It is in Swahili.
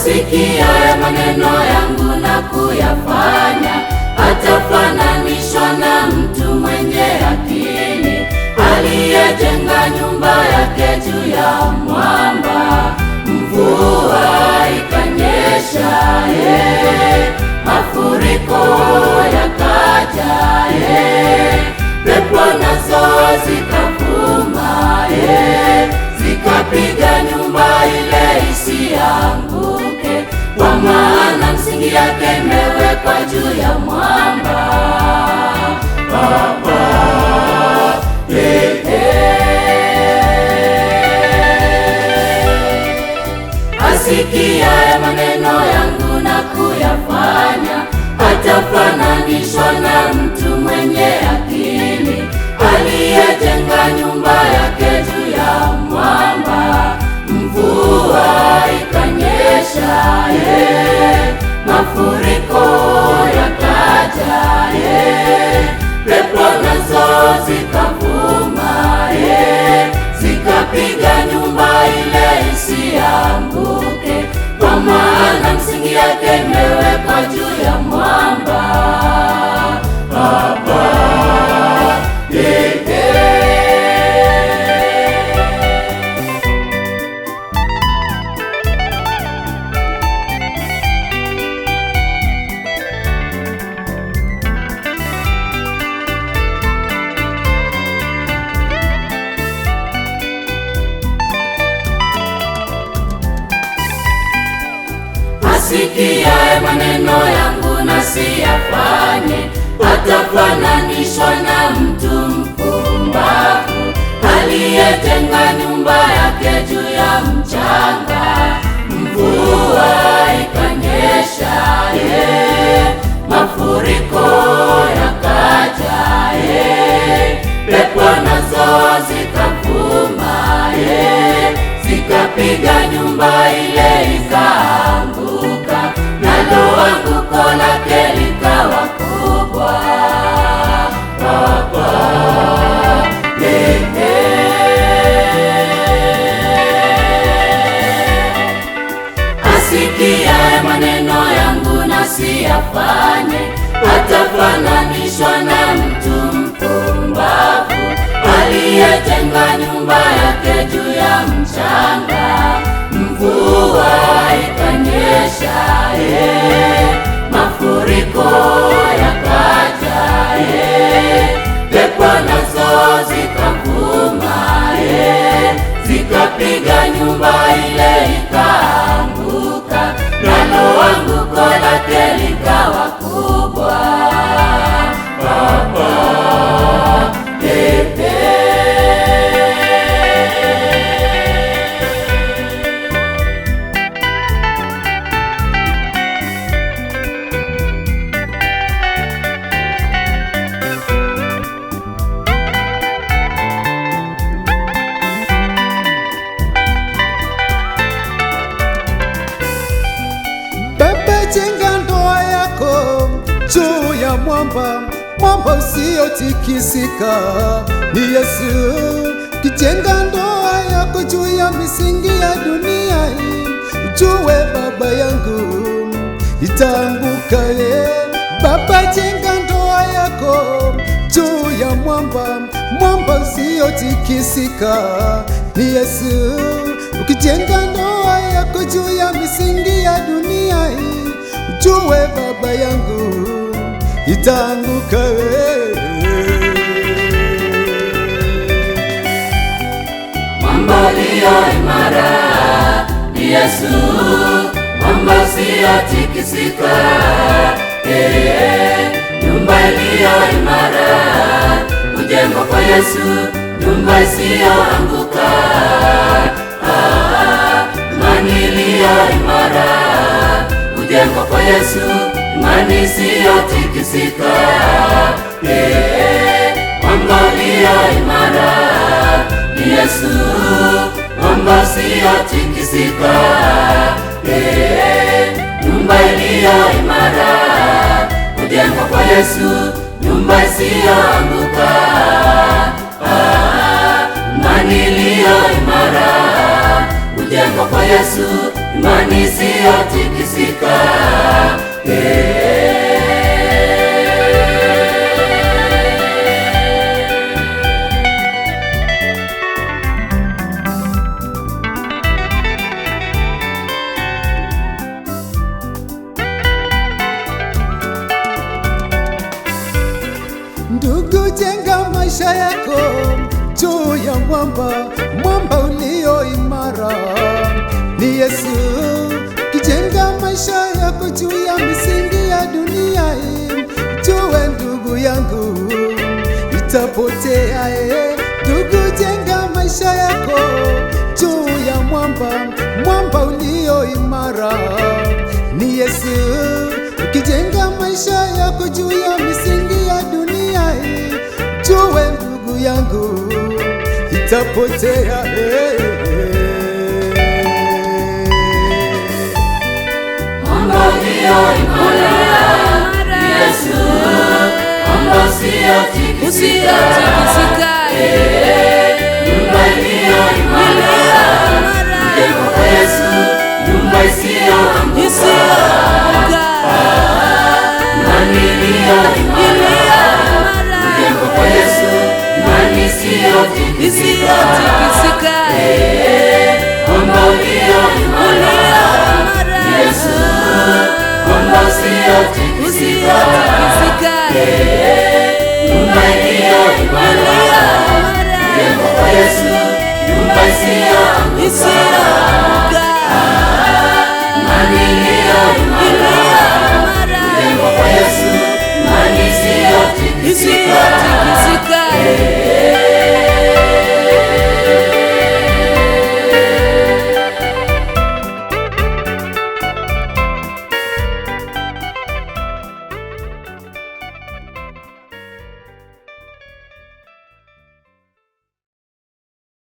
Asikiaye maneno yangu na kuyafanya, atafananishwa na mtu mwenye akili, aliyejenga nyumba yake juu ya mwamba. Mvua ikanyesha, mafuriko yakaja, pepo nazo zikavuma, zikapiga nyumba ile isianguke, kwa maana msingi yake imewekwa juu ya mwamba. Asikiaye maneno yangu na kuyafanya, atafananishwa na mtu mwenye akili, aliyejenga nyumba yake juu ya mwamba. Mvua ikanyesha, mafuriko yakaja, pepo nazo zikavuma, zikapiga nyumba ile isianguke, kwa maana msingi yake imewekwa juu ya mwamba. Asikiaye maneno yangu na siyafanye, atafananishwa na mtu mpumbavu, aliyejenga nyumba yake juu ya mchanga. Mvua ikanyesha, mafuriko yakaja, pepo nazo zikavuma, zikapiga nyumba ile ikaanguka, nalo anguko lake likawa kubwa. Asikiaye maneno yangu na siyafanye, atafananishwa na mtu mpumbavu, aliyejenga nyumba yake juu ya mchanga. Mvua ikanyesha, mafuriko yakaja, pepo nazo zikavuma, zikapiga nyumba ile ikaanguka, nalo anguko lake likawa kubwa. Jenga ndoa yako juu ya mwamba, mwamba usiotikisika ni Yesu. Kijenga ndoa yako juu ya misingi ya dunia hii, ujue baba yangu itaanguka. Baba, jenga ndoa yako juu ya mwamba, mwamba usiotikisika ni Yesu. Ukijenga ndoa yako juu ya misingi ya dunia hii, ujue baba yangu itaanguka. Mwamba ulio imara ni Yesu, mwamba usiotikisika. Nyumba iliyo imara hujengwa kwa Yesu, nyumba isiyoanguka. Imani iliyo imara hujengwa kwa Yesu, imani isiyotikisika. Mwamba ulio imara ni Yesu, mwamba usiotikisika. Nyumba iliyo imara hujengwa kwa Yesu, nyumba isiyoanguka. Imani iliyo imara hujengwa kwa Yesu, imani isiyotikisika. Ndugu, jenga maisha yako juu ya mwamba, mwamba ulio imara ni Yesu. Kijenga maisha yako juu ya misingi ya dunia hii, jue ndugu yangu itapotea. Ndugu, jenga maisha yako juu ya mwamba, mwamba ulio imara ni Yesu. Ukijenga maisha yako juu ya misingi ya dunia hii, jue ndugu yangu itapotea. Mwamba ulio imara ni Yesu, mwamba usiotikisika. Nyumba iliyo imara ijengwa kwa Yesu, nyumba isiyoanguka. Imani iliyo imara ijengwa kwa Yesu, imani isiyotikisika. Mwamba ulio imara ni Yesu, mwamba usiotikisika. Nyumba iliyo imara ijengwa kwa Yesu, nyumba isiyoanguka. Imani iliyo imara ijengwa kwa Yesu, imani isiyotikisika.